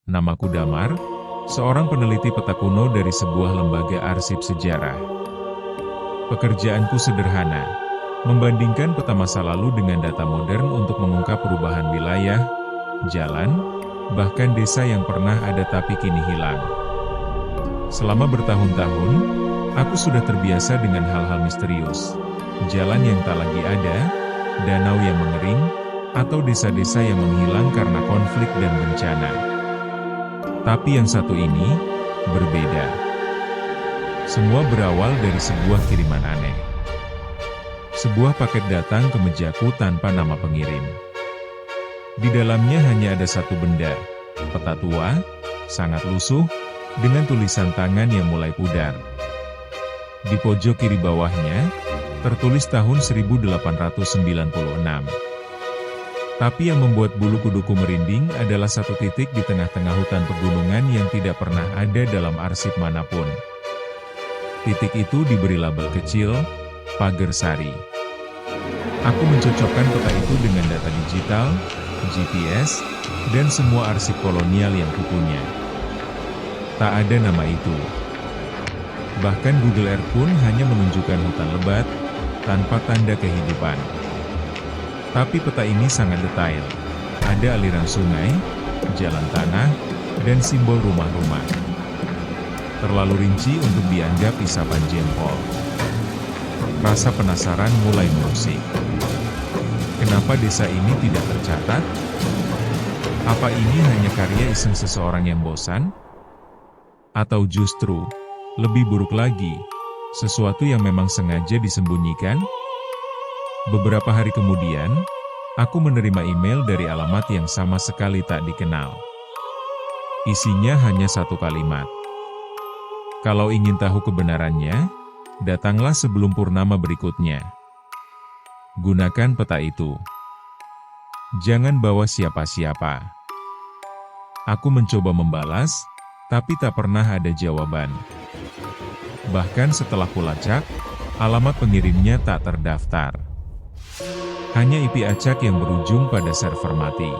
Namaku Damar, seorang peneliti peta kuno dari sebuah lembaga arsip sejarah. Pekerjaanku sederhana, membandingkan peta masa lalu dengan data modern untuk mengungkap perubahan wilayah, jalan, bahkan desa yang pernah ada tapi kini hilang. Selama bertahun-tahun, aku sudah terbiasa dengan hal-hal misterius. Jalan yang tak lagi ada, danau yang mengering, atau desa-desa yang menghilang karena konflik dan bencana. Tapi yang satu ini, berbeda. Semua berawal dari sebuah kiriman aneh. Sebuah paket datang ke mejaku tanpa nama pengirim. Di dalamnya hanya ada satu benda, peta tua, sangat lusuh, dengan tulisan tangan yang mulai pudar. Di pojok kiri bawahnya, tertulis tahun 1896. Tapi yang membuat bulu kuduku merinding adalah satu titik di tengah-tengah hutan pegunungan yang tidak pernah ada dalam arsip manapun. Titik itu diberi label kecil, Pagersari. Aku mencocokkan peta itu dengan data digital, GPS, dan semua arsip kolonial yang kupunya. Tak ada nama itu. Bahkan Google Earth pun hanya menunjukkan hutan lebat, tanpa tanda kehidupan. Tapi peta ini sangat detail. Ada aliran sungai, jalan tanah, dan simbol rumah-rumah. Terlalu rinci untuk dianggap isapan jempol. Rasa penasaran mulai mengusik. Kenapa desa ini tidak tercatat? Apa ini hanya karya iseng seseorang yang bosan? Atau justru, lebih buruk lagi, sesuatu yang memang sengaja disembunyikan? Beberapa hari kemudian, aku menerima email dari alamat yang sama sekali tak dikenal. Isinya hanya satu kalimat. Kalau ingin tahu kebenarannya, datanglah sebelum purnama berikutnya. Gunakan peta itu. Jangan bawa siapa-siapa. Aku mencoba membalas, tapi tak pernah ada jawaban. Bahkan setelah kulacak, alamat pengirimnya tak terdaftar. Hanya IP acak yang berujung pada server mati.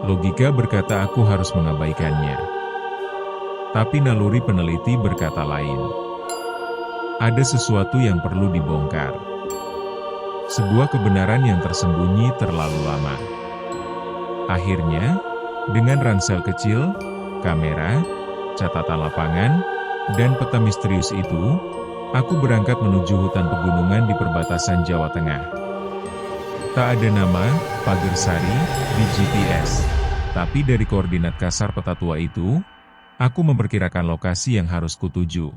Logika berkata aku harus mengabaikannya. Tapi naluri peneliti berkata lain. Ada sesuatu yang perlu dibongkar. Sebuah kebenaran yang tersembunyi terlalu lama. Akhirnya, dengan ransel kecil, kamera, catatan lapangan, dan peta misterius itu, aku berangkat menuju hutan pegunungan di perbatasan Jawa Tengah. Tak ada nama, Pagersari, di GPS. Tapi dari koordinat kasar peta tua itu, aku memperkirakan lokasi yang harus kutuju.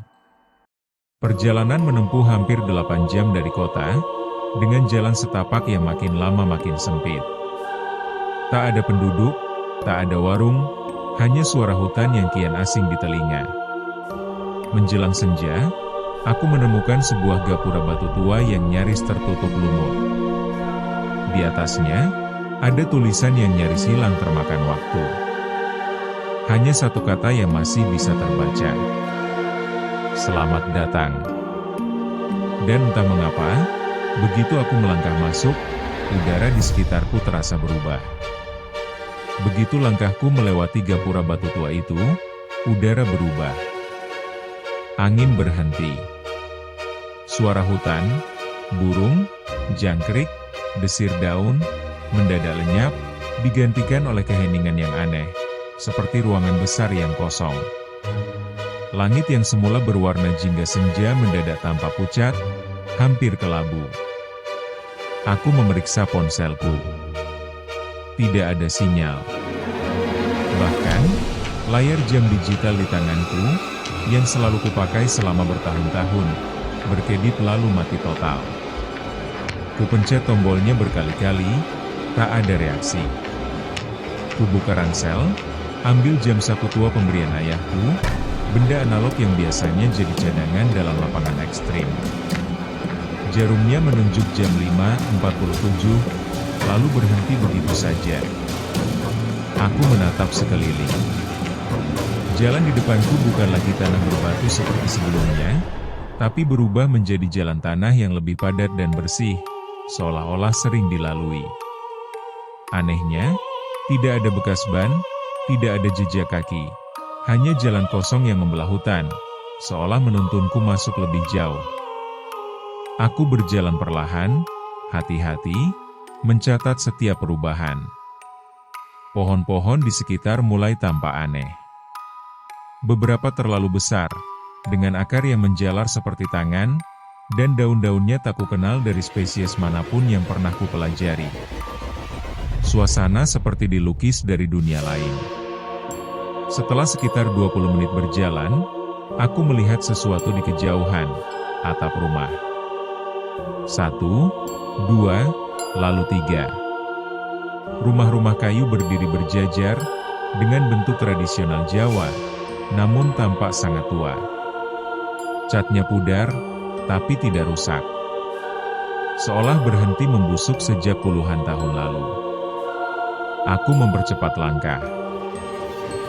Perjalanan menempuh hampir 8 jam dari kota, dengan jalan setapak yang makin lama makin sempit. Tak ada penduduk, tak ada warung, hanya suara hutan yang kian asing di telinga. Menjelang senja, aku menemukan sebuah gapura batu tua yang nyaris tertutup lumut. Di atasnya, ada tulisan yang nyaris hilang termakan waktu. Hanya satu kata yang masih bisa terbaca. Selamat datang. Dan entah mengapa, begitu aku melangkah masuk, udara di sekitarku terasa berubah. Begitu langkahku melewati gapura batu tua itu, udara berubah. Angin berhenti. Suara hutan, burung, jangkrik, desir daun, mendadak lenyap, digantikan oleh keheningan yang aneh, seperti ruangan besar yang kosong. Langit yang semula berwarna jingga senja mendadak tampak pucat, hampir kelabu. Aku memeriksa ponselku. Tidak ada sinyal. Bahkan, layar jam digital di tanganku, yang selalu kupakai selama bertahun-tahun, berkedip lalu mati total. Kupencet tombolnya berkali-kali, tak ada reaksi. Kubuka ransel, ambil jam saku tua pemberian ayahku, benda analog yang biasanya jadi cadangan dalam lapangan ekstrim. Jarumnya menunjuk jam 5.47, lalu berhenti begitu saja. Aku menatap sekeliling. Jalan di depanku bukan lagi tanah berbatu seperti sebelumnya, tapi berubah menjadi jalan tanah yang lebih padat dan bersih, seolah-olah sering dilalui. Anehnya, tidak ada bekas ban, Tidak ada jejak kaki, hanya jalan kosong yang membelah hutan, seolah menuntunku masuk lebih jauh. Aku berjalan perlahan, hati-hati, mencatat setiap perubahan. Pohon-pohon di sekitar mulai tampak aneh. Beberapa terlalu besar, dengan akar yang menjalar seperti tangan, dan daun-daunnya tak kukenal dari spesies manapun yang pernah kupelajari. Suasana seperti dilukis dari dunia lain. Setelah sekitar 20 menit berjalan, aku melihat sesuatu di kejauhan, atap rumah. 1, 2, lalu 3. Rumah-rumah kayu berdiri berjajar, dengan bentuk tradisional Jawa, namun tampak sangat tua. Catnya pudar, tapi tidak rusak. Seolah berhenti membusuk sejak puluhan tahun lalu. Aku mempercepat langkah.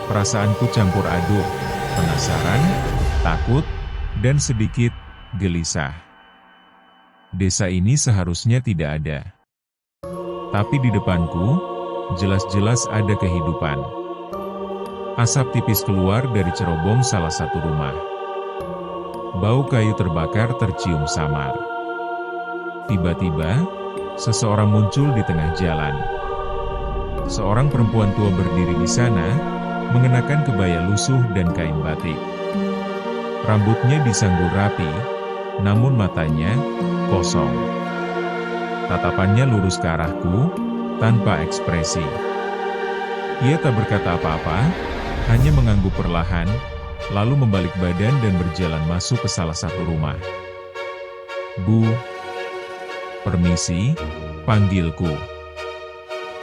Perasaanku campur aduk, penasaran, takut, dan sedikit gelisah. Desa ini seharusnya tidak ada. Tapi di depanku, jelas-jelas ada kehidupan. Asap tipis keluar dari cerobong salah satu rumah. Bau kayu terbakar tercium samar. Tiba-tiba, seseorang muncul di tengah jalan. Seorang perempuan tua berdiri di sana, mengenakan kebaya lusuh dan kain batik. Rambutnya disanggul rapi, namun matanya kosong. Tatapannya lurus ke arahku, tanpa ekspresi. Ia tak berkata apa-apa, hanya mengangguk perlahan, lalu membalik badan dan berjalan masuk ke salah satu rumah. "Bu, permisi," panggilku.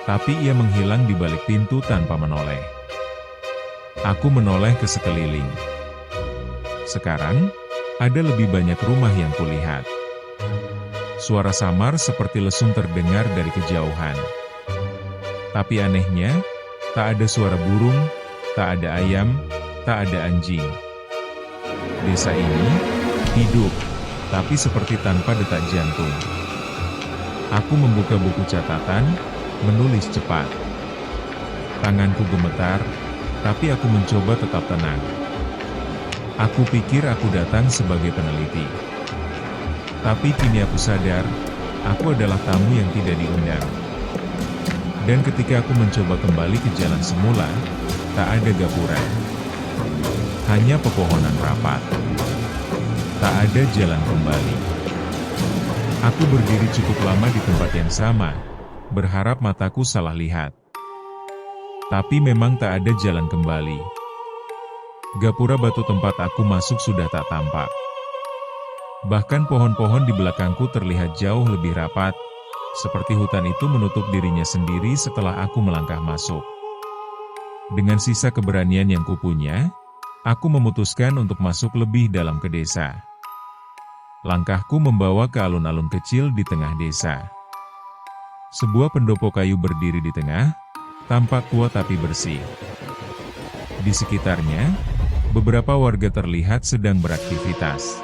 Tapi ia menghilang di balik pintu tanpa menoleh. Aku menoleh ke sekeliling. Sekarang, ada lebih banyak rumah yang kulihat. Suara samar seperti lesung terdengar dari kejauhan. Tapi anehnya, tak ada suara burung, tak ada ayam, tak ada anjing. Desa ini hidup, tapi seperti tanpa detak jantung. Aku membuka buku catatan, menulis cepat. Tanganku gemetar, tapi aku mencoba tetap tenang. Aku pikir aku datang sebagai peneliti. Tapi kini aku sadar, aku adalah tamu yang tidak diundang. Dan ketika aku mencoba kembali ke jalan semula, tak ada gapura. Hanya pepohonan rapat. Tak ada jalan kembali. Aku berdiri cukup lama di tempat yang sama, berharap mataku salah lihat. Tapi memang tak ada jalan kembali. Gapura batu tempat aku masuk sudah tak tampak. Bahkan pohon-pohon di belakangku terlihat jauh lebih rapat, seperti hutan itu menutup dirinya sendiri setelah aku melangkah masuk. Dengan sisa keberanian yang kupunya, aku memutuskan untuk masuk lebih dalam ke desa. Langkahku membawa ke alun-alun kecil di tengah desa. Sebuah pendopo kayu berdiri di tengah, tampak tua tapi bersih. Di sekitarnya, beberapa warga terlihat sedang beraktivitas.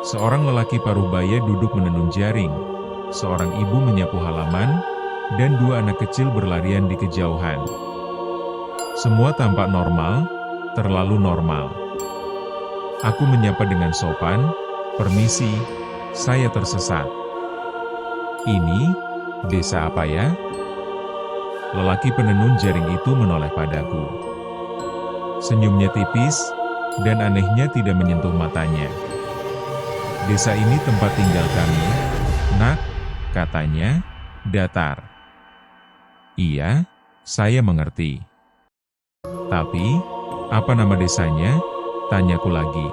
Seorang lelaki paruh baya duduk menenun jaring, seorang ibu menyapu halaman, dan dua anak kecil berlarian di kejauhan. Semua tampak normal, terlalu normal. Aku menyapa dengan sopan, "Permisi, saya tersesat." "Ini, desa apa ya?" Lelaki penenun jaring itu menoleh padaku. Senyumnya tipis, dan anehnya tidak menyentuh matanya. "Desa ini tempat tinggal kami, Nak," katanya, datar. "Iya, saya mengerti." "Tapi, apa nama desanya?" tanyaku lagi.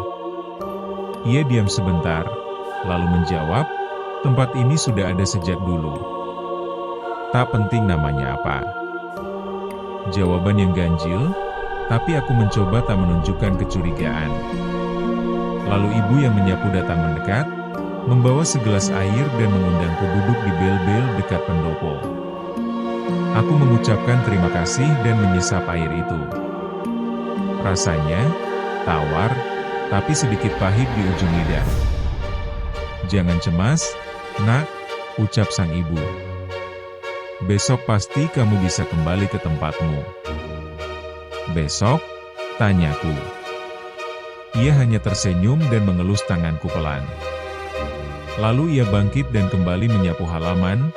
Ia diam sebentar, lalu menjawab, "Tempat ini sudah ada sejak dulu. Tak penting namanya apa." Jawaban yang ganjil, tapi aku mencoba tak menunjukkan kecurigaan. Lalu ibu yang menyapu datang mendekat, membawa segelas air dan mengundangku duduk di bel-bel dekat pendopo. Aku mengucapkan terima kasih dan menyesap air itu. Rasanya tawar, tapi sedikit pahit di ujung lidah. "Jangan cemas, Nak," ucap sang ibu. "Besok pasti kamu bisa kembali ke tempatmu." "Besok?" tanyaku. Ia hanya tersenyum dan mengelus tanganku pelan. Lalu ia bangkit dan kembali menyapu halaman,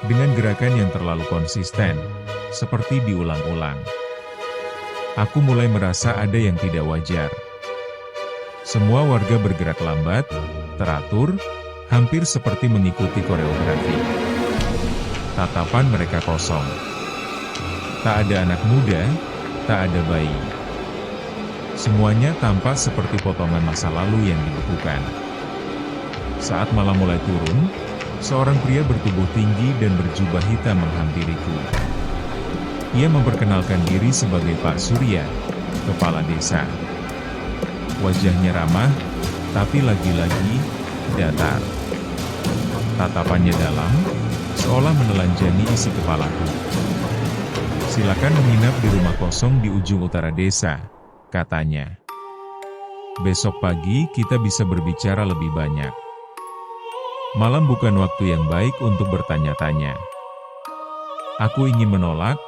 dengan gerakan yang terlalu konsisten, seperti diulang-ulang. Aku mulai merasa ada yang tidak wajar. Semua warga bergerak lambat, teratur, hampir seperti mengikuti koreografi. Tatapan mereka kosong. Tak ada anak muda, tak ada bayi. Semuanya tampak seperti potongan masa lalu yang dibekukan. Saat malam mulai turun, seorang pria bertubuh tinggi dan berjubah hitam menghampiriku. Ia memperkenalkan diri sebagai Pak Surya, kepala desa. Wajahnya ramah, tapi lagi-lagi datar. Tatapannya dalam, seolah menelanjangi isi kepalaku. "Silakan menginap di rumah kosong di ujung utara desa," katanya. "Besok pagi kita bisa berbicara lebih banyak." Malam bukan waktu yang baik untuk bertanya-tanya. Aku ingin menolak,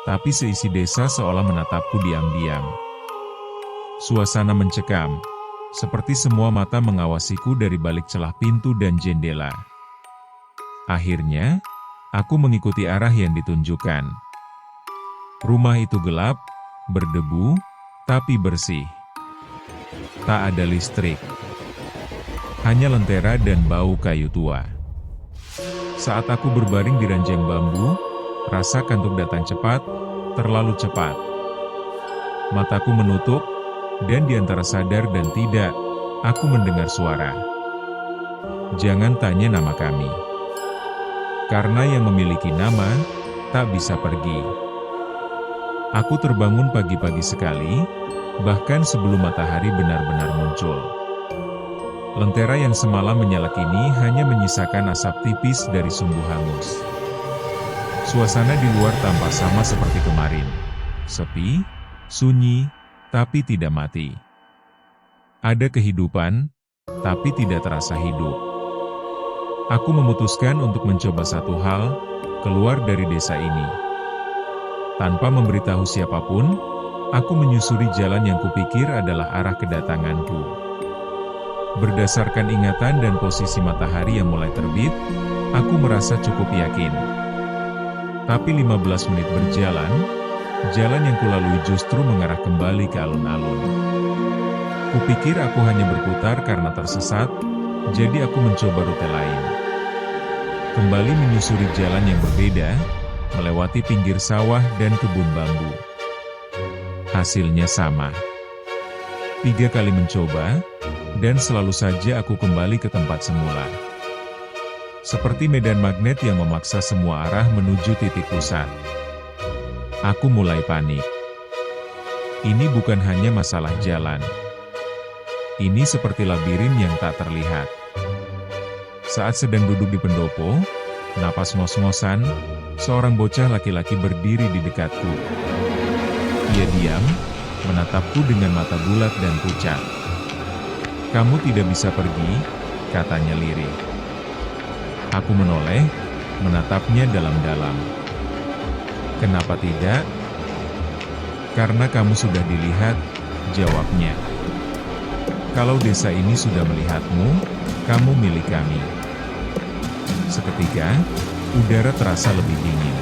tapi seisi desa seolah menatapku diam-diam. Suasana mencekam, seperti semua mata mengawasiku dari balik celah pintu dan jendela. Akhirnya, aku mengikuti arah yang ditunjukkan. Rumah itu gelap, berdebu, tapi bersih. Tak ada listrik. Hanya lentera dan bau kayu tua. Saat aku berbaring di ranjang bambu, rasa kantuk datang cepat, terlalu cepat. Mataku menutup, dan di antara sadar dan tidak, aku mendengar suara. "Jangan tanya nama kami. Karena yang memiliki nama, tak bisa pergi." Aku terbangun pagi-pagi sekali, bahkan sebelum matahari benar-benar muncul. Lentera yang semalam menyala kini hanya menyisakan asap tipis dari sumbu hangus. Suasana di luar tampak sama seperti kemarin. Sepi, sunyi, tapi tidak mati. Ada kehidupan, tapi tidak terasa hidup. Aku memutuskan untuk mencoba satu hal, keluar dari desa ini. Tanpa memberitahu siapapun, aku menyusuri jalan yang kupikir adalah arah kedatanganku. Berdasarkan ingatan dan posisi matahari yang mulai terbit, aku merasa cukup yakin. Tapi 15 menit berjalan, jalan yang kulalui justru mengarah kembali ke alun-alun. Kupikir aku hanya berputar karena tersesat, jadi aku mencoba rute lain. Kembali menyusuri jalan yang berbeda, melewati pinggir sawah dan kebun bambu. Hasilnya sama. 3 kali mencoba, dan selalu saja aku kembali ke tempat semula. Seperti medan magnet yang memaksa semua arah menuju titik pusat. Aku mulai panik. Ini bukan hanya masalah jalan. Ini seperti labirin yang tak terlihat. Saat sedang duduk di pendopo, napas ngos-ngosan, seorang bocah laki-laki berdiri di dekatku. Ia diam, menatapku dengan mata bulat dan pucat. "Kamu tidak bisa pergi," katanya lirih. Aku menoleh, menatapnya dalam-dalam. "Kenapa tidak?" "Karena kamu sudah dilihat," jawabnya. "Kalau desa ini sudah melihatmu, kamu milik kami." Seketika, udara terasa lebih dingin.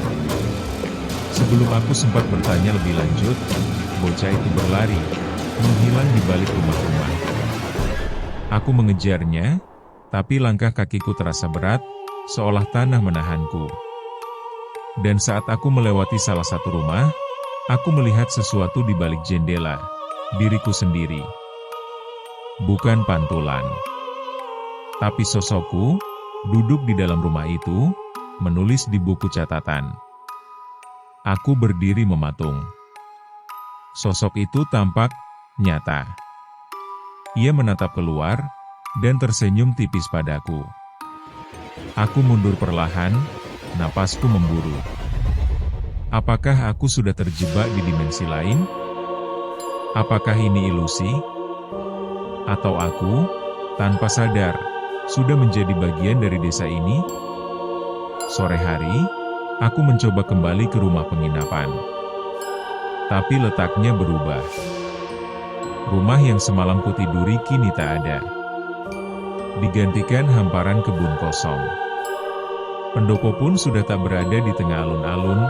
Sebelum aku sempat bertanya lebih lanjut, bocah itu berlari, menghilang di balik rumah-rumah. Aku mengejarnya, tapi langkah kakiku terasa berat, seolah tanah menahanku. Dan saat aku melewati salah satu rumah, aku melihat sesuatu di balik jendela, diriku sendiri. Bukan pantulan. Tapi sosokku, duduk di dalam rumah itu, menulis di buku catatan. Aku berdiri mematung. Sosok itu tampak nyata. Ia menatap keluar, dan tersenyum tipis padaku. Aku mundur perlahan, napasku memburu. Apakah aku sudah terjebak di dimensi lain? Apakah ini ilusi? Atau aku, tanpa sadar, sudah menjadi bagian dari desa ini? Sore hari, aku mencoba kembali ke rumah penginapan. tapi letaknya berubah. Rumah yang semalam kutiduri kini tak ada. Digantikan hamparan kebun kosong. Pendopo pun sudah tak berada di tengah alun-alun,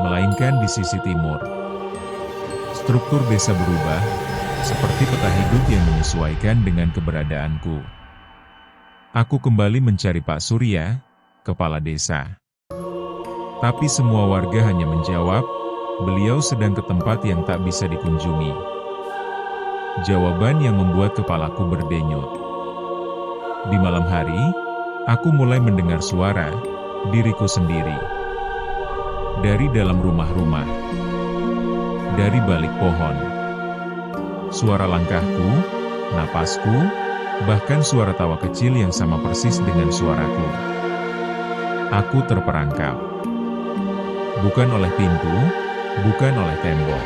melainkan di sisi timur. Struktur desa berubah, seperti peta hidup yang menyesuaikan dengan keberadaanku. Aku kembali mencari Pak Surya, kepala desa. Tapi semua warga hanya menjawab, beliau sedang ke tempat yang tak bisa dikunjungi. Jawaban yang membuat kepalaku berdenyut. Di malam hari, aku mulai mendengar suara diriku sendiri. Dari dalam rumah-rumah, dari balik pohon. Suara langkahku, napasku, bahkan suara tawa kecil yang sama persis dengan suaraku. Aku terperangkap. Bukan oleh pintu, bukan oleh tembok,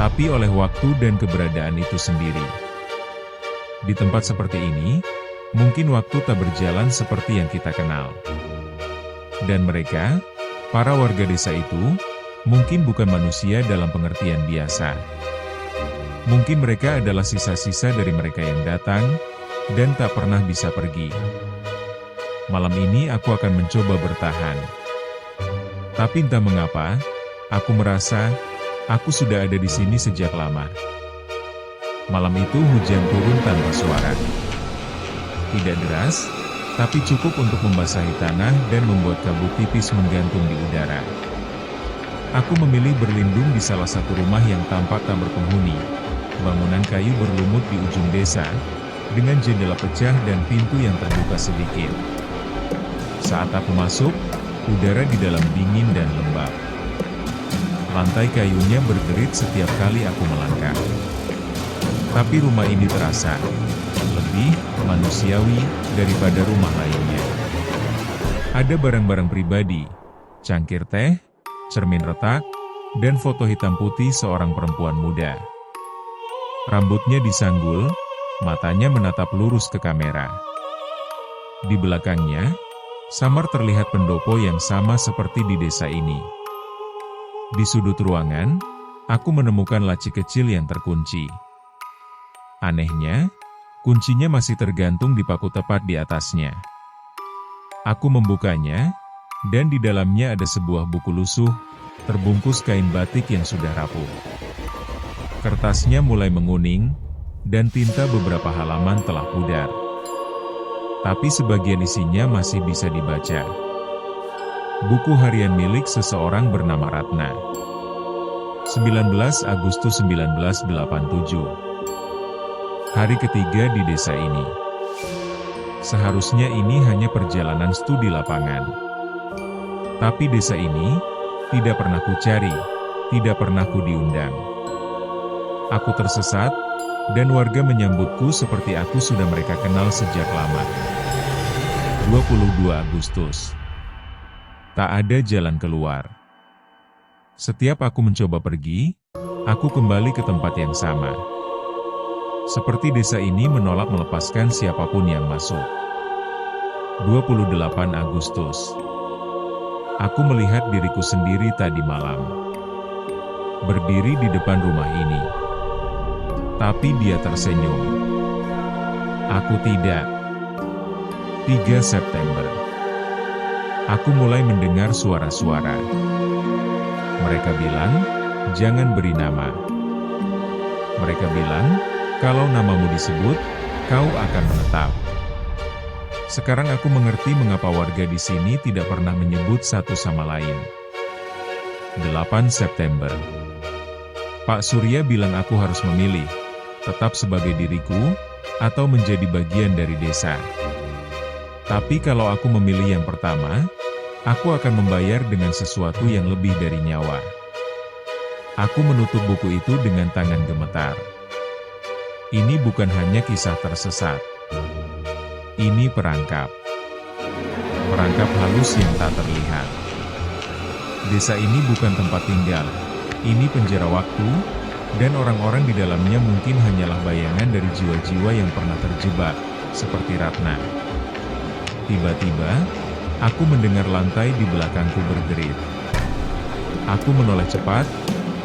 tapi oleh waktu dan keberadaan itu sendiri. Di tempat seperti ini, mungkin waktu tak berjalan seperti yang kita kenal. Dan mereka, para warga desa itu, mungkin bukan manusia dalam pengertian biasa. Mungkin mereka adalah sisa-sisa dari mereka yang datang, dan tak pernah bisa pergi. Malam ini aku akan mencoba bertahan. Tapi entah mengapa, aku merasa, aku sudah ada di sini sejak lama. Malam itu hujan turun tanpa suara. Tidak deras, tapi cukup untuk membasahi tanah dan membuat kabut tipis menggantung di udara. Aku memilih berlindung di salah satu rumah yang tampak tak berpenghuni. Bangunan kayu berlumut di ujung desa, dengan jendela pecah dan pintu yang terbuka sedikit. Saat aku masuk, udara di dalam dingin dan lembab. Lantai kayunya berderit setiap kali aku melangkah. Tapi rumah ini terasa lebih manusiawi daripada rumah lainnya. Ada barang-barang pribadi, cangkir teh, cermin retak, dan foto hitam putih seorang perempuan muda. Rambutnya disanggul, matanya menatap lurus ke kamera. Di belakangnya, samar terlihat pendopo yang sama seperti di desa ini. Di sudut ruangan, aku menemukan laci kecil yang terkunci. Anehnya, kuncinya masih tergantung di paku tepat di atasnya. Aku membukanya, dan di dalamnya ada sebuah buku lusuh, terbungkus kain batik yang sudah rapuh. Kertasnya mulai menguning, dan tinta beberapa halaman telah pudar. Tapi sebagian isinya masih bisa dibaca. Buku harian milik seseorang bernama Ratna. 19 Agustus 1987. Hari ketiga di desa ini. Seharusnya ini hanya perjalanan studi lapangan. Tapi desa ini, tidak pernah kucari, tidak pernah ku diundang. Aku tersesat, dan warga menyambutku seperti aku sudah mereka kenal sejak lama. 22 Agustus. Tak ada jalan keluar. Setiap aku mencoba pergi, aku kembali ke tempat yang sama. Seperti desa ini menolak melepaskan siapapun yang masuk. 28 Agustus. Aku melihat diriku sendiri tadi malam. Berdiri di depan rumah ini. Tapi dia tersenyum. Aku tidak. 3 September. Aku mulai mendengar suara-suara. Mereka bilang, jangan beri nama. Mereka bilang, kalau namamu disebut, kau akan menetap. Sekarang aku mengerti mengapa warga di sini tidak pernah menyebut satu sama lain. 8 September. Pak Surya bilang aku harus memilih, tetap sebagai diriku, atau menjadi bagian dari desa. Tapi kalau aku memilih yang pertama, aku akan membayar dengan sesuatu yang lebih dari nyawa. Aku menutup buku itu dengan tangan gemetar. Ini bukan hanya kisah tersesat. Ini perangkap. Perangkap halus yang tak terlihat. Desa ini bukan tempat tinggal. Ini penjara waktu, dan orang-orang di dalamnya mungkin hanyalah bayangan dari jiwa-jiwa yang pernah terjebak, seperti Ratna. Tiba-tiba, aku mendengar lantai di belakangku berderit. Aku menoleh cepat,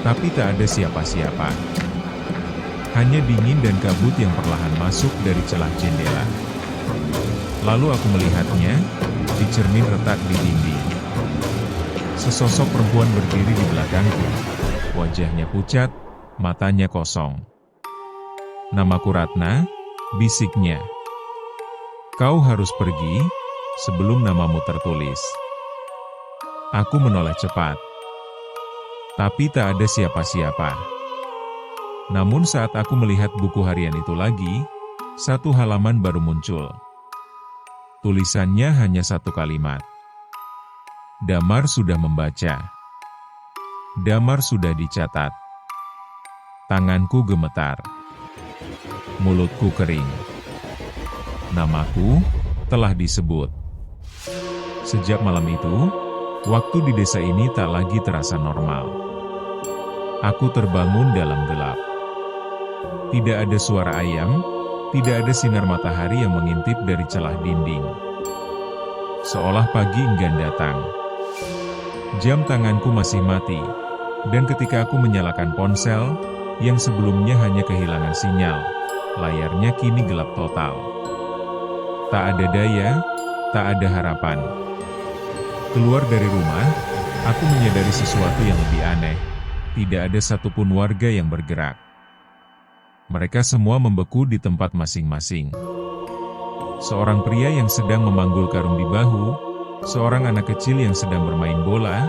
Tapi tak ada siapa-siapa. Hanya dingin dan kabut yang perlahan masuk dari celah jendela. Lalu aku melihatnya, di cermin retak di dinding. Sesosok perempuan berdiri di belakangku. Wajahnya pucat, matanya kosong. "Namaku Ratna," bisiknya. "Kau harus pergi, sebelum namamu tertulis." Aku menoleh cepat. Tapi tak ada siapa-siapa. Namun saat aku melihat buku harian itu lagi, satu halaman baru muncul. Tulisannya hanya satu kalimat. Damar sudah membaca. Damar sudah dicatat. Tanganku gemetar. Mulutku kering. Namaku telah disebut. Sejak malam itu, waktu di desa ini tak lagi terasa normal. Aku terbangun dalam gelap. Tidak ada suara ayam, tidak ada sinar matahari yang mengintip dari celah dinding. Seolah pagi enggan datang. Jam tanganku masih mati, dan ketika aku menyalakan ponsel, yang sebelumnya hanya kehilangan sinyal, layarnya kini gelap total. Tak ada daya, tak ada harapan. Keluar dari rumah, aku menyadari sesuatu yang lebih aneh. Tidak ada satupun warga yang bergerak. Mereka semua membeku di tempat masing-masing. Seorang pria yang sedang memanggul karung di bahu, seorang anak kecil yang sedang bermain bola,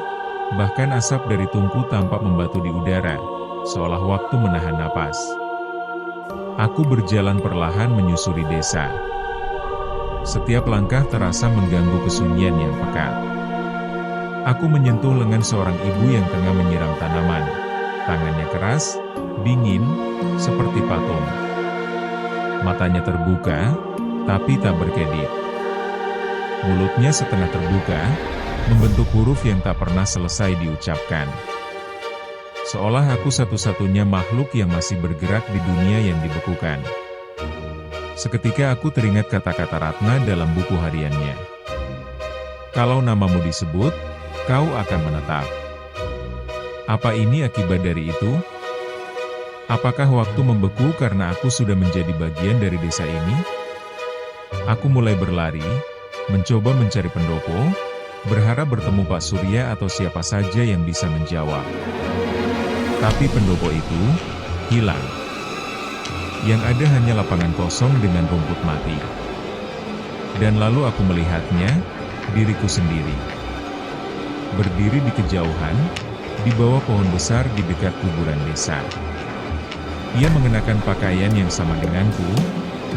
bahkan asap dari tungku tampak membatu di udara, seolah waktu menahan napas. Aku berjalan perlahan menyusuri desa. Setiap langkah terasa mengganggu kesunyian yang pekat. Aku menyentuh lengan seorang ibu yang tengah menyiram tanaman. Tangannya keras, dingin, seperti patung. Matanya terbuka, tapi tak berkedip. Mulutnya setengah terbuka, membentuk huruf yang tak pernah selesai diucapkan. Seolah aku satu-satunya makhluk yang masih bergerak di dunia yang dibekukan. Seketika aku teringat kata-kata Ratna dalam buku hariannya. "Kalau namamu disebut, kau akan menetap." Apa ini akibat dari itu? Apakah waktu membeku karena aku sudah menjadi bagian dari desa ini? Aku mulai berlari, mencoba mencari pendopo, berharap bertemu Pak Surya atau siapa saja yang bisa menjawab. Tapi pendopo itu hilang. Yang ada hanya lapangan kosong dengan rumput mati. Dan lalu aku melihatnya, diriku sendiri. Berdiri di kejauhan, di bawah pohon besar di dekat kuburan desa. Ia mengenakan pakaian yang sama denganku,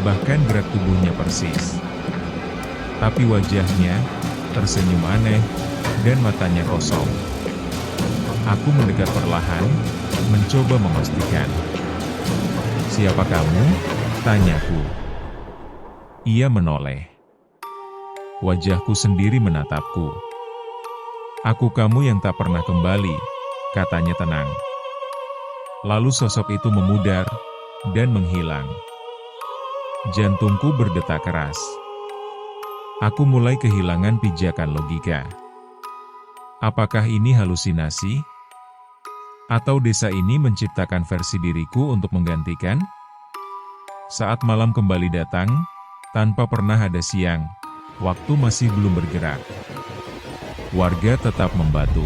bahkan gerak tubuhnya persis. Tapi wajahnya tersenyum aneh, dan matanya kosong. Aku mendekat perlahan, mencoba memastikan. "Siapa kamu?" tanyaku. Ia menoleh. Wajahku sendiri menatapku. "Aku kamu yang tak pernah kembali," katanya tenang. Lalu sosok itu memudar, dan menghilang. Jantungku berdetak keras. Aku mulai kehilangan pijakan logika. Apakah ini halusinasi? Atau desa ini menciptakan versi diriku untuk menggantikan? Saat malam kembali datang, tanpa pernah ada siang, waktu masih belum bergerak. Warga tetap membatu.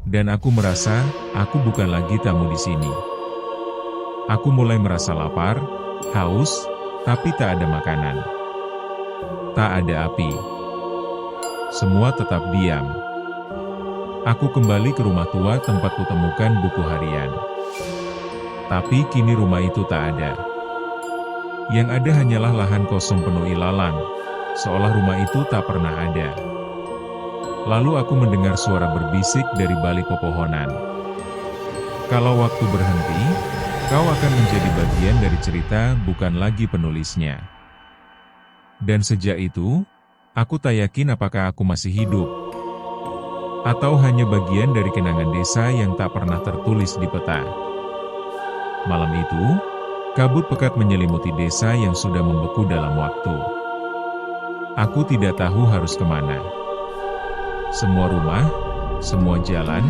Dan aku merasa, aku bukan lagi tamu di sini. Aku mulai merasa lapar, haus, tapi tak ada makanan. Tak ada api. Semua tetap diam. Aku kembali ke rumah tua tempat kutemukan buku harian. Tapi kini rumah itu tak ada. Yang ada hanyalah lahan kosong penuh ilalang, seolah rumah itu tak pernah ada. Lalu aku mendengar suara berbisik dari balik pepohonan. "Kalau waktu berhenti, kau akan menjadi bagian dari cerita, bukan lagi penulisnya." Dan sejak itu, aku tak yakin apakah aku masih hidup, atau hanya bagian dari kenangan desa yang tak pernah tertulis di peta. Malam itu, kabut pekat menyelimuti desa yang sudah membeku dalam waktu. Aku tidak tahu harus kemana. Semua rumah, Semua jalan,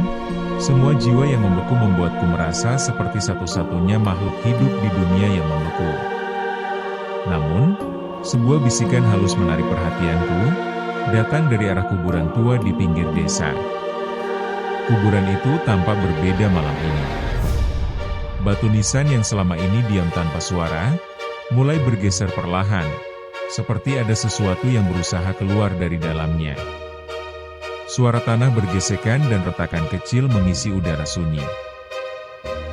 semua jiwa yang membeku membuatku merasa seperti satu-satunya makhluk hidup di dunia yang membeku. Namun, sebuah bisikan halus menarik perhatianku, datang dari arah kuburan tua di pinggir desa. Kuburan itu tampak berbeda malam ini. Batu nisan yang selama ini diam tanpa suara, mulai bergeser perlahan, seperti ada sesuatu yang berusaha keluar dari dalamnya. Suara tanah bergesekan dan retakan kecil mengisi udara sunyi.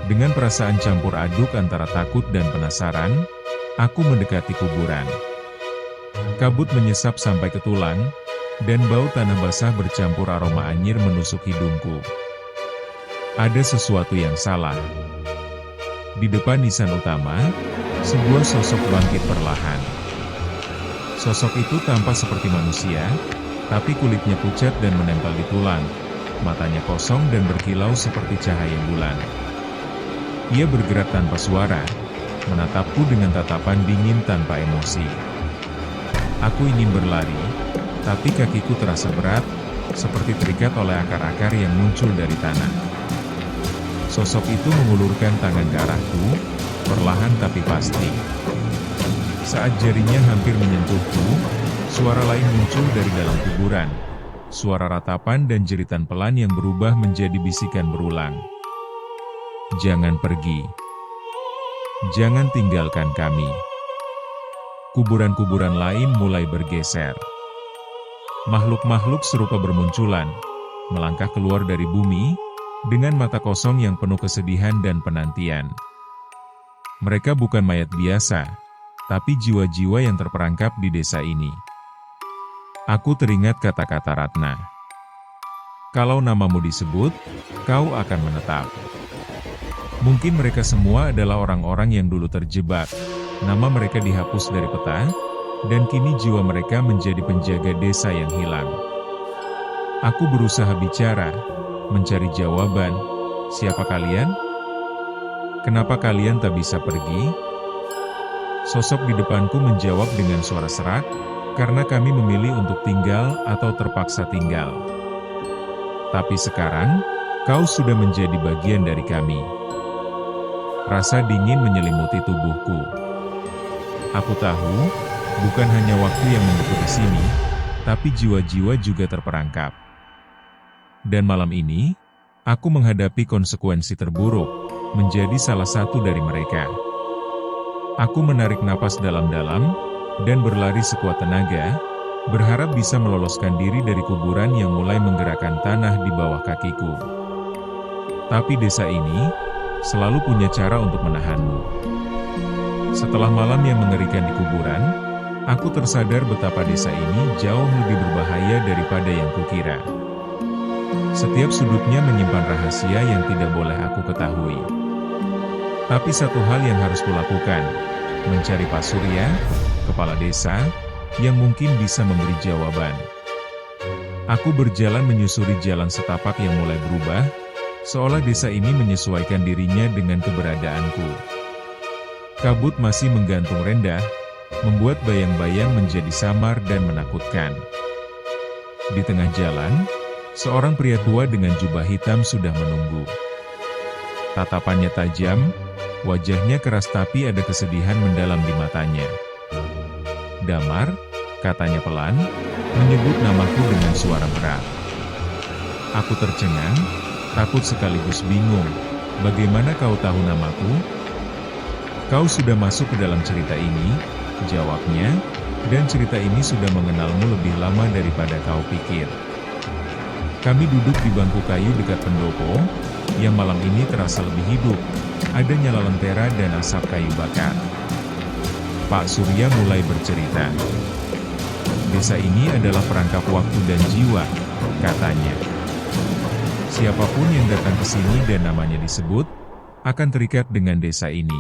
Dengan perasaan campur aduk antara takut dan penasaran, aku mendekati kuburan. Kabut menyesap sampai ke tulang, dan bau tanah basah bercampur aroma anyir menusuk hidungku. Ada sesuatu yang salah. Di depan nisan utama, sebuah sosok bangkit perlahan. Sosok itu tampak seperti manusia, tapi kulitnya pucat dan menempel di tulang, matanya kosong dan berkilau seperti cahaya bulan. Ia bergerak tanpa suara, menatapku dengan tatapan dingin tanpa emosi. Aku ingin berlari, tapi kakiku terasa berat, seperti terikat oleh akar-akar yang muncul dari tanah. Sosok itu mengulurkan tangan ke arahku, perlahan tapi pasti. Saat jarinya hampir menyentuhku, suara lain muncul dari dalam kuburan. Suara ratapan dan jeritan pelan yang berubah menjadi bisikan berulang. Jangan pergi. Jangan tinggalkan kami. Kuburan-kuburan lain mulai bergeser. Makhluk-makhluk serupa bermunculan, melangkah keluar dari bumi, dengan mata kosong yang penuh kesedihan dan penantian. Mereka bukan mayat biasa, tapi jiwa-jiwa yang terperangkap di desa ini. Aku teringat kata-kata Ratna. Kalau namamu disebut, kau akan menetap. Mungkin mereka semua adalah orang-orang yang dulu terjebak. Nama mereka dihapus dari peta, dan kini jiwa mereka menjadi penjaga desa yang hilang. Aku berusaha bicara, mencari jawaban. Siapa kalian? Kenapa kalian tak bisa pergi? Sosok di depanku menjawab dengan suara serak, karena kami memilih untuk tinggal atau terpaksa tinggal. Tapi sekarang, kau sudah menjadi bagian dari kami. Rasa dingin menyelimuti tubuhku. Aku tahu, bukan hanya waktu yang membeku di sini, tapi jiwa-jiwa juga terperangkap. Dan malam ini, aku menghadapi konsekuensi terburuk, menjadi salah satu dari mereka. Aku menarik napas dalam-dalam, dan berlari sekuat tenaga, berharap bisa meloloskan diri dari kuburan yang mulai menggerakkan tanah di bawah kakiku. Tapi desa ini, selalu punya cara untuk menahanmu. Setelah malam yang mengerikan di kuburan, aku tersadar betapa desa ini jauh lebih berbahaya daripada yang kukira. Setiap sudutnya menyimpan rahasia yang tidak boleh aku ketahui. Tapi satu hal yang harus kulakukan, mencari Pak Surya, kepala desa, yang mungkin bisa memberi jawaban. Aku berjalan menyusuri jalan setapak yang mulai berubah, seolah desa ini menyesuaikan dirinya dengan keberadaanku. Kabut masih menggantung rendah, membuat bayang-bayang menjadi samar dan menakutkan. Di tengah jalan, seorang pria tua dengan jubah hitam sudah menunggu. Tatapannya tajam, wajahnya keras tapi ada kesedihan mendalam di matanya. Damar, katanya pelan, menyebut namaku dengan suara berat. Aku tercengang, takut sekaligus bingung. Bagaimana kau tahu namaku? Kau sudah masuk ke dalam cerita ini, jawabnya, dan cerita ini sudah mengenalmu lebih lama daripada kau pikir. Kami duduk di bangku kayu dekat pendopo, yang malam ini terasa lebih hidup. Ada nyala lentera dan asap kayu bakar. Pak Surya mulai bercerita. Desa ini adalah perangkap waktu dan jiwa, katanya. Siapapun yang datang ke sini dan namanya disebut, akan terikat dengan desa ini.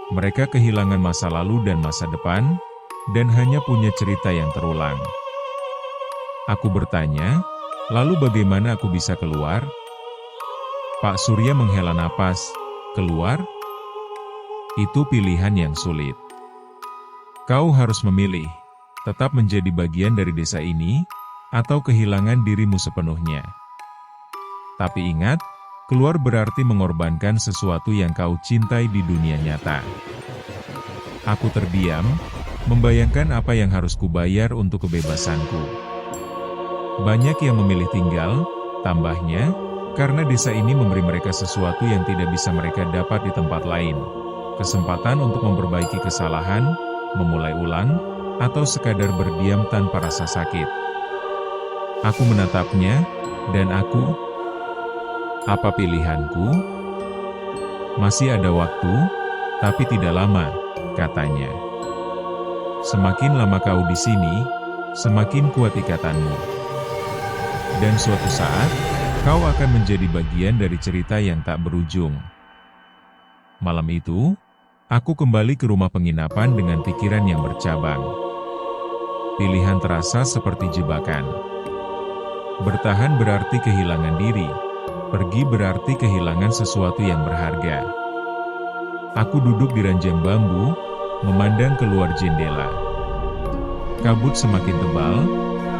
Mereka kehilangan masa lalu dan masa depan, dan hanya punya cerita yang terulang. Aku bertanya, lalu bagaimana aku bisa keluar? Pak Surya menghela napas. Keluar? Itu pilihan yang sulit. Kau harus memilih, tetap menjadi bagian dari desa ini, atau kehilangan dirimu sepenuhnya. Tapi ingat, keluar berarti mengorbankan sesuatu yang kau cintai di dunia nyata. Aku terdiam, membayangkan apa yang harus kubayar untuk kebebasanku. Banyak yang memilih tinggal, tambahnya, karena desa ini memberi mereka sesuatu yang tidak bisa mereka dapat di tempat lain. Kesempatan untuk memperbaiki kesalahan, memulai ulang, atau sekadar berdiam tanpa rasa sakit. Aku menatapnya, dan apa pilihanku? Masih ada waktu, tapi tidak lama, katanya. Semakin lama kau di sini, semakin kuat ikatanmu. Dan suatu saat, kau akan menjadi bagian dari cerita yang tak berujung. Malam itu, aku kembali ke rumah penginapan dengan pikiran yang bercabang. Pilihan terasa seperti jebakan. Bertahan berarti kehilangan diri, pergi berarti kehilangan sesuatu yang berharga. Aku duduk di ranjang bambu, memandang keluar jendela. Kabut semakin tebal,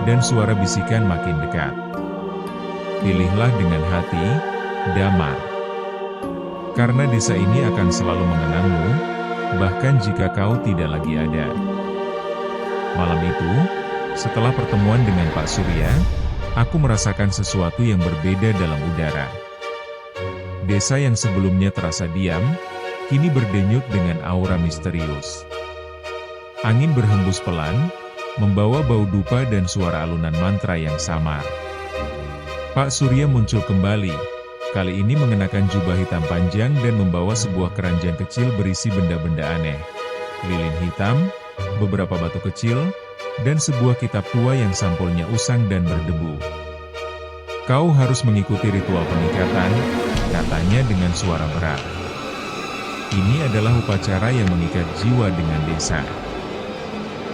dan suara bisikan makin dekat. Pilihlah dengan hati, Damar. Karena desa ini akan selalu mengenangmu, bahkan jika kau tidak lagi ada. Malam itu, setelah pertemuan dengan Pak Surya, aku merasakan sesuatu yang berbeda dalam udara. Desa yang sebelumnya terasa diam, kini berdenyut dengan aura misterius. Angin berhembus pelan, membawa bau dupa dan suara alunan mantra yang samar. Pak Surya muncul kembali, kali ini mengenakan jubah hitam panjang dan membawa sebuah keranjang kecil berisi benda-benda aneh. Lilin hitam, beberapa batu kecil, dan sebuah kitab tua yang sampulnya usang dan berdebu. Kau harus mengikuti ritual pengikatan, katanya dengan suara berat. Ini adalah upacara yang mengikat jiwa dengan desa.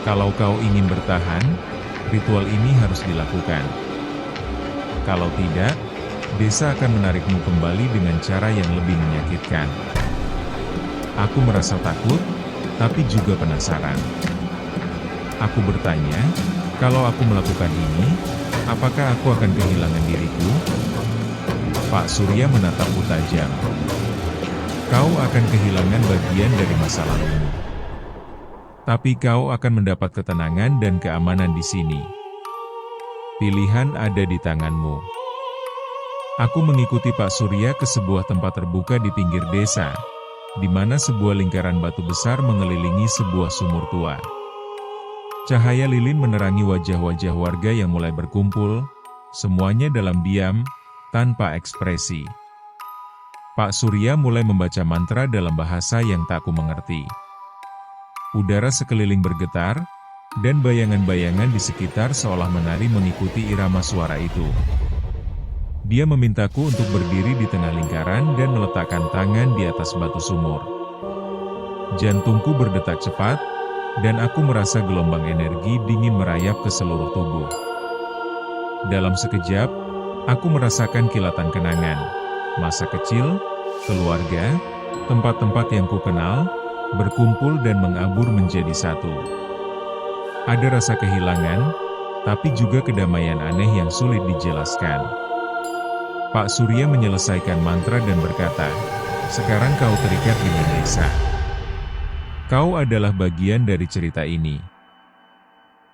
Kalau kau ingin bertahan, ritual ini harus dilakukan. Kalau tidak, desa akan menarikmu kembali dengan cara yang lebih menyakitkan. Aku merasa takut, tapi juga penasaran. Aku bertanya, kalau aku melakukan ini, apakah aku akan kehilangan diriku? Pak Surya menatapku tajam. Kau akan kehilangan bagian dari masa lalumu. Tapi kau akan mendapat ketenangan dan keamanan di sini. Pilihan ada di tanganmu. Aku mengikuti Pak Surya ke sebuah tempat terbuka di pinggir desa, di mana sebuah lingkaran batu besar mengelilingi sebuah sumur tua. Cahaya lilin menerangi wajah-wajah warga yang mulai berkumpul, semuanya dalam diam, tanpa ekspresi. Pak Surya mulai membaca mantra dalam bahasa yang tak ku mengerti. Udara sekeliling bergetar, dan bayangan-bayangan di sekitar seolah menari mengikuti irama suara itu. Dia memintaku untuk berdiri di tengah lingkaran dan meletakkan tangan di atas batu sumur. Jantungku berdetak cepat, dan aku merasa gelombang energi dingin merayap ke seluruh tubuh. Dalam sekejap, aku merasakan kilatan kenangan, masa kecil, keluarga, tempat-tempat yang kukenal, berkumpul dan mengabur menjadi satu. Ada rasa kehilangan, tapi juga kedamaian aneh yang sulit dijelaskan. Pak Surya menyelesaikan mantra dan berkata, "Sekarang kau terikat dengan desa. Kau adalah bagian dari cerita ini."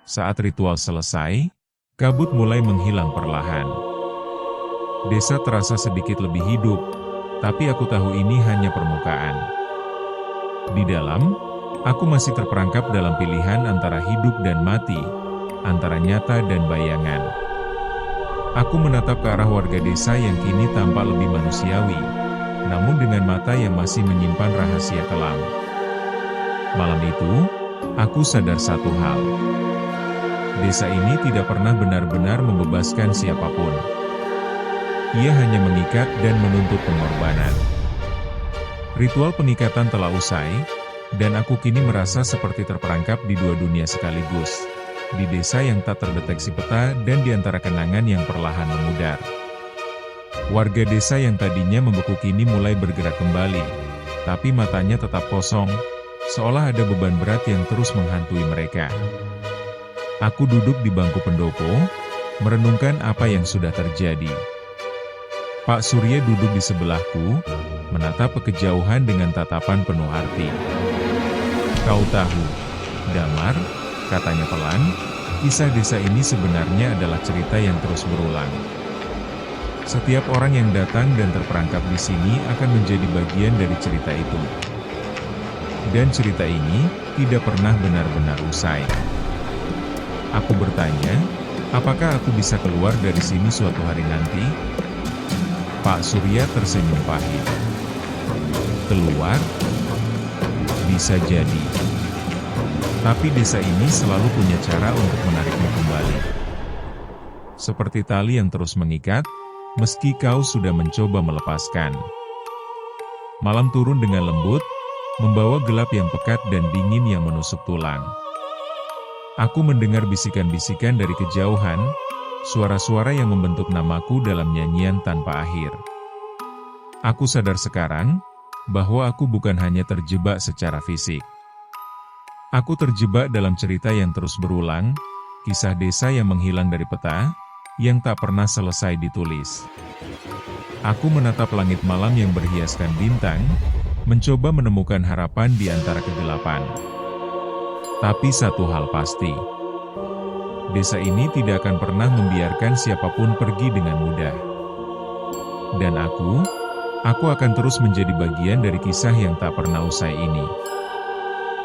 Saat ritual selesai, kabut mulai menghilang perlahan. Desa terasa sedikit lebih hidup, tapi aku tahu ini hanya permukaan. Di dalam, aku masih terperangkap dalam pilihan antara hidup dan mati, antara nyata dan bayangan. Aku menatap ke arah warga desa yang kini tampak lebih manusiawi, namun dengan mata yang masih menyimpan rahasia kelam. Malam itu, aku sadar satu hal. Desa ini tidak pernah benar-benar membebaskan siapapun. Ia hanya mengikat dan menuntut pengorbanan. Ritual pengikatan telah usai, dan aku kini merasa seperti terperangkap di dua dunia sekaligus. Di desa yang tak terdeteksi peta dan di antara kenangan yang perlahan memudar. Warga desa yang tadinya membeku kini mulai bergerak kembali, tapi matanya tetap kosong, seolah ada beban berat yang terus menghantui mereka. Aku duduk di bangku pendopo, merenungkan apa yang sudah terjadi. Pak Surya duduk di sebelahku, menatap ke kejauhan dengan tatapan penuh arti. Kau tahu, Damar, katanya pelan, kisah desa ini sebenarnya adalah cerita yang terus berulang. Setiap orang yang datang dan terperangkap di sini akan menjadi bagian dari cerita itu. Dan cerita ini tidak pernah benar-benar usai. Aku bertanya, apakah aku bisa keluar dari sini suatu hari nanti? Pak Surya tersenyum pahit. Keluar? Bisa jadi. Tapi desa ini selalu punya cara untuk menarikmu kembali. Seperti tali yang terus mengikat, meski kau sudah mencoba melepaskan. Malam turun dengan lembut, membawa gelap yang pekat dan dingin yang menusuk tulang. Aku mendengar bisikan-bisikan dari kejauhan, suara-suara yang membentuk namaku dalam nyanyian tanpa akhir. Aku sadar sekarang, bahwa aku bukan hanya terjebak secara fisik. Aku terjebak dalam cerita yang terus berulang, kisah desa yang menghilang dari peta, yang tak pernah selesai ditulis. Aku menatap langit malam yang berhiaskan bintang, mencoba menemukan harapan di antara kegelapan. Tapi satu hal pasti, desa ini tidak akan pernah membiarkan siapapun pergi dengan mudah. Dan aku akan terus menjadi bagian dari kisah yang tak pernah usai ini.